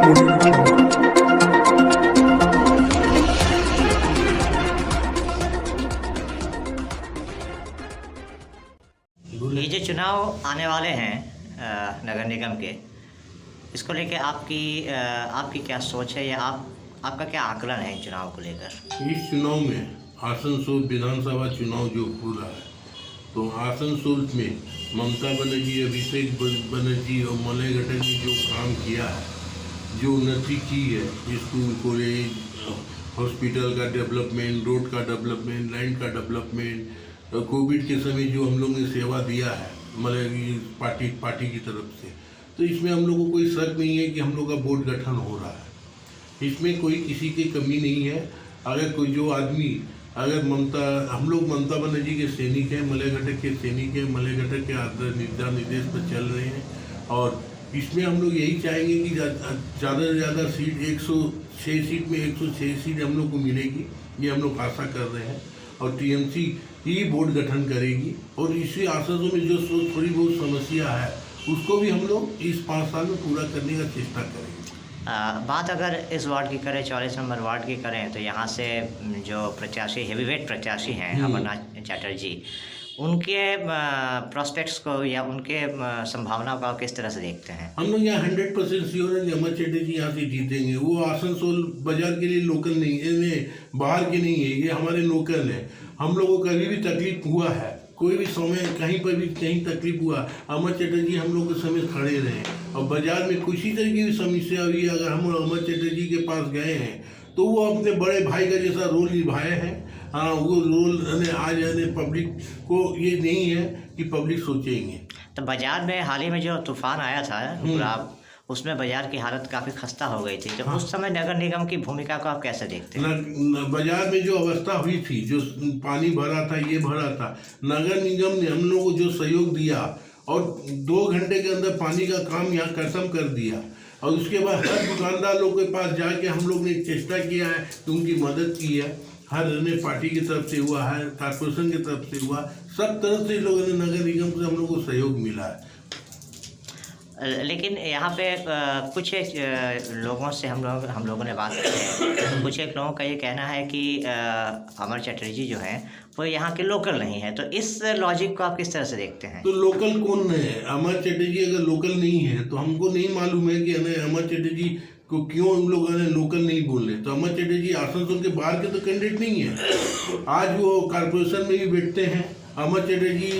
ये जो चुनाव आने वाले हैं नगर निगम के, इसको लेके आपकी क्या सोच है या आपका क्या आकलन है इन चुनाव को लेकर? इस चुनाव में आसनसोल विधानसभा चुनाव जो हो रहा है, तो आसनसोल में ममता बनर्जी, अभिषेक बनर्जी और मलय घटक ने जो काम किया है, जो उन्नति की है, स्कूल, कॉलेज, हॉस्पिटल का डेवलपमेंट, रोड का डेवलपमेंट, लैंड का डेवलपमेंट, कोविड के समय जो हम लोगों ने सेवा दिया है मतलब पार्टी की तरफ से, तो इसमें हम लोग को कोई शक नहीं है कि हम लोग का बोर्ड गठन हो रहा है। इसमें कोई किसी की कमी नहीं है। अगर कोई जो आदमी अगर हम लोग ममता बनर्जी के सैनिक हैं, मलय घटक के सैनिक हैं, मलय घटक के दिशा निर्देश पर चल रहे हैं, और इसमें हम लोग यही चाहेंगे कि ज़्यादा से ज़्यादा सीट 106 सीट में 106 सीट हम लोग को मिलेगी, ये हम लोग आशा कर रहे हैं। और टीएमसी ही बोर्ड गठन करेगी, और इसी आसनों में जो थोड़ी बहुत समस्या है उसको भी हम लोग इस 5 साल में पूरा करने का चेष्टा करेंगे। बात अगर इस वार्ड की करें, 44 नंबर वार्ड की करें, तो यहाँ से जो प्रत्याशी हेवीवेट प्रत्याशी हैं अमरनाथ चटर्जी, उनके प्रोस्पेक्ट्स को या उनके संभावनाओं को किस तरह से देखते हैं? हम लोग यहाँ 100% श्योर है कि अमर चटर्जी यहाँ से जीतेंगे। वो आसनसोल बाजार के लिए लोकल नहीं है, बाहर के नहीं है, ये हमारे लोकल है। हम लोगों को कभी भी तकलीफ हुआ है, कोई भी समय कहीं पर भी कहीं तकलीफ हुआ, अमर चटर्जी हम लोग के समय खड़े रहे, और बाजार में किसी तरह की भी समस्या हुई, अगर हम अमर चटर्जी के पास गए हैं तो वो अपने बड़े भाई का जैसा रोल निभाए हैं। हाँ, वो रोल आज पब्लिक को ये नहीं है कि पब्लिक सोचेंगे। तो बाजार में हाल ही में जो तूफान आया था पूरा, उसमें बाजार की हालत काफ़ी खस्ता हो गई थी, तो उस समय नगर निगम की भूमिका को आप कैसे देखते हैं? बाजार में जो अवस्था हुई थी, जो पानी भरा था, ये भरा था, नगर निगम ने हम लोग को जो सहयोग दिया, और 2 घंटे के अंदर पानी का काम यहाँ खत्म कर दिया, और उसके बाद हर दुकानदार लोग के पास जाके हम लोग ने चेष्टा किया है कि उनकी मदद की है। हर पार्टी की तरफ से हुआ है, कॉर्पोरेशन की तरफ से हुआ, सब तरफ से लोगों ने नगर निगम से हम लोग को सहयोग मिला है। लेकिन यहाँ पे कुछ लोगों से हम लोगों ने बात की है, कुछ एक लोगों का ये कहना है कि अमर चटर्जी जो हैं वो यहाँ के लोकल नहीं है, तो इस लॉजिक को आप किस तरह से देखते हैं? तो लोकल कौन है? अमर चटर्जी अगर लोकल नहीं है तो हमको नहीं मालूम है कि अमर चटर्जी को क्यों हम लोग लोकल नहीं बोल रहे। तो अमर चटर्जी आसनसोल के बाहर के तो कैंडिडेट नहीं है, आज वो कॉर्पोरेशन में भी बैठते हैं। अमर चटर्जी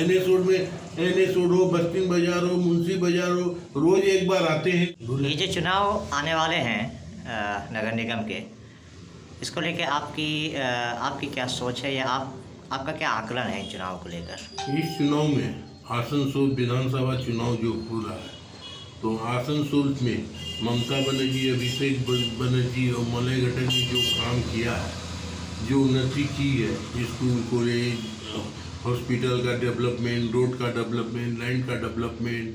NS रोड हो, बस्ती बाजार हो, मुंशी बाजार हो, रोज एक बार आते हैं। ये जो चुनाव आने वाले हैं नगर निगम के, इसको लेके आपकी क्या सोच है या आपका क्या आकलन है इन चुनाव को लेकर? इस चुनाव में आसनसोल विधानसभा चुनाव जो हो रहा है, तो आसनसोल में ममता बनर्जी, अभिषेक बनर्जी और मलय घटक ने जो काम किया है, जो उन्नति की है, स्कूल, कॉलेज, हॉस्पिटल का डेवलपमेंट, रोड का डेवलपमेंट, लैंड का डेवलपमेंट,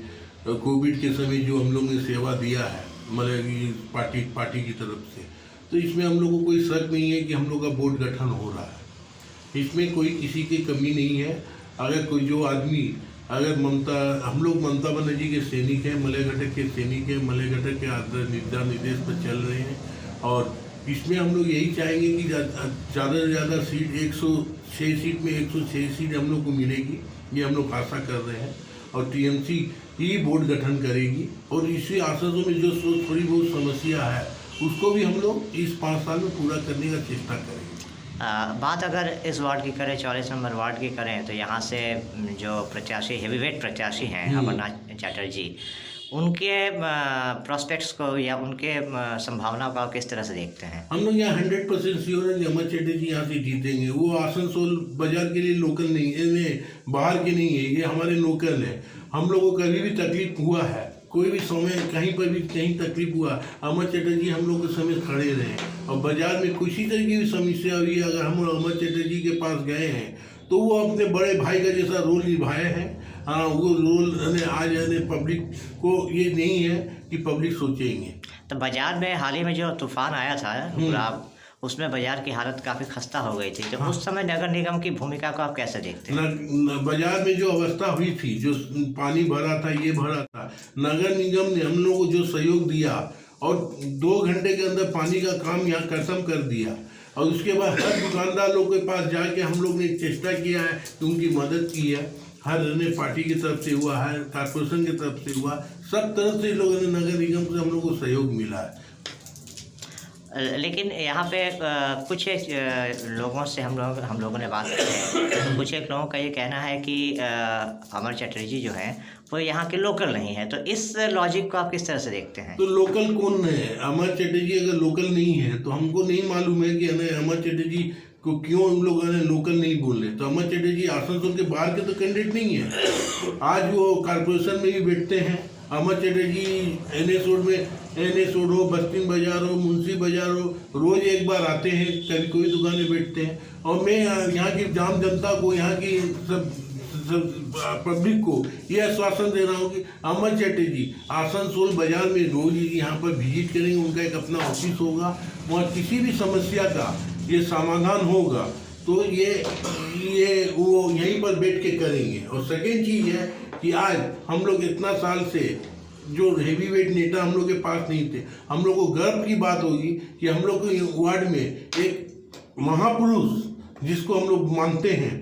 कोविड के समय जो हम लोग ने सेवा दिया है मतलब पार्टी की तरफ से, तो इसमें हम लोग को कोई शक नहीं है कि हम लोग का बोर्ड गठन हो रहा है। इसमें कोई किसी की कमी नहीं है। अगर कोई जो आदमी हम लोग ममता बनर्जी के सैनिक हैं, मलय घटक के सैनिक हैं, मलय घटक के दिशा निर्देश पर चल रहे हैं, और इसमें हम लोग यही चाहेंगे कि ज़्यादा से ज़्यादा सीट 106 सीट में 106 सीट हम लोग को मिलेगी, ये हम लोग आशा कर रहे हैं। और टीएमसी ही बोर्ड गठन करेगी, और इसी आसनों में जो थोड़ी बहुत समस्या है उसको भी हम लोग इस 5 साल में पूरा करने का चेष्टा करेंगे। बात अगर इस वार्ड की करें, 44 नंबर वार्ड की करें, तो यहाँ से जो प्रत्याशी हेवीवेट प्रत्याशी हैं अमरनाथ चटर्जी, उनके प्रोस्पेक्ट्स को या उनके संभावनाओं को किस तरह से देखते हैं? हम लोग यहाँ 100% श्योर है कि अमर चटर्जी यहाँ से जीतेंगे। वो आसनसोल बाजार के लिए लोकल नहीं है, बाहर के नहीं है, ये हमारे लोकल है। हम लोगों को कभी भी तकलीफ हुआ है, कोई भी समय कहीं पर भी कहीं तकलीफ हुआ, अमर चटर्जी हम लोग के समय खड़े रहे, और बाजार में किसी तरह की भी समस्या हुई, अगर हम अमर चटर्जी के पास गए हैं तो वो अपने बड़े भाई का जैसा रोल निभाए हैं। हाँ, वो रोल आज पब्लिक को ये नहीं है कि पब्लिक सोचेंगे। तो बाजार में हाल ही में जो तूफान आया था पूरा, उसमें बाजार की हालत काफ़ी खस्ता हो गई थी, तो उस समय नगर निगम की भूमिका को आप कैसे देखते हैं? बाजार में जो अवस्था हुई थी, जो पानी भरा था, ये भरा था, नगर निगम ने हम लोग को जो सहयोग दिया, और 2 घंटे के अंदर पानी का काम यहाँ खत्म कर दिया। और उसके बाद हर दुकानदार लोग के पास जाके हम लोग ने चेष्टा किया है कि उनकी मदद की है। हर ने पार्टी की तरफ से हुआ, हर कारपोरेशन की तरफ से हुआ, सब तरफ से लोगों ने, नगर निगम से हम लोग को सहयोग मिला है। लेकिन यहाँ पे कुछ लोगों से हम लोगों ने बात की है। कुछ एक लोगों का ये कहना है कि अमर चटर्जी जो है वो यहाँ के लोकल नहीं है, तो इस लॉजिक को आप किस तरह से देखते हैं? तो लोकल कौन है? अमर चटर्जी अगर लोकल नहीं है तो हमको नहीं मालूम है कि अमर चटर्जी को क्यों उन लोगों ने लोकल नहीं बोले। तो अमर चटर्जी आसनसोल के बाहर के तो कैंडिडेट नहीं है। आज वो कारपोरेशन में भी बैठते हैं। अमर चटर्जी NS रोड हो, बस्तिन बाजार हो, मुंशी बाजार हो, रोज एक बार आते हैं, कभी कोई दुकान में बैठते हैं। और मैं यहाँ की आम जनता को, यहाँ की सब पब्लिक को ये आश्वासन दे रहा हूँ कि अमर चटर्जी आसनसोल बाजार में रोज यहाँ पर विजिट करेंगे। उनका एक अपना ऑफिस होगा, वहाँ किसी भी समस्या का ये समाधान होगा तो ये वो यहीं पर बैठ के करेंगे। और सेकेंड चीज़ है कि आज हम लोग इतना साल से जो हेवी वेट नेता हम लोग के पास नहीं थे, हम लोग को गर्व की बात होगी कि हम लोग के वार्ड में एक महापुरुष जिसको हम लोग मानते हैं,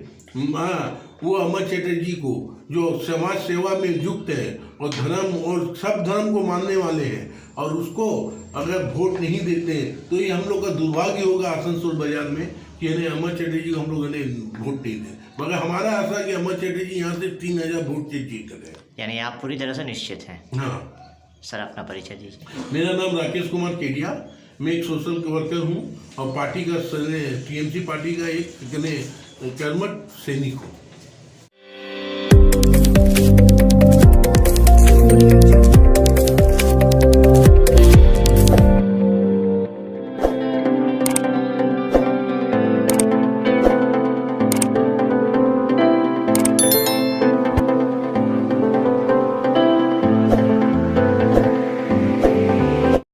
वो अमर चटर्जी को, जो समाज सेवा में युक्त है और धर्म और सब धर्म को मानने वाले हैं, और उसको अगर वोट नहीं देते हैं तो ये हम लोग का दुर्भाग्य होगा आसनसोल बाजार में कि अमर चटर्जी को हम लोगों ने वोट नहीं दे। मगर हमारा आशा है कि अमर चटर्जी यहाँ से 3000 वोट से जीत गए। यानी आप पूरी तरह से निश्चित हैं? हाँ सर, अपना परिचय दीजिए। मेरा नाम राकेश कुमार केडिया, मैं एक सोशल वर्कर हूँ और पार्टी का TMC पार्टी का एक कर्मठ सैनिक हूँ।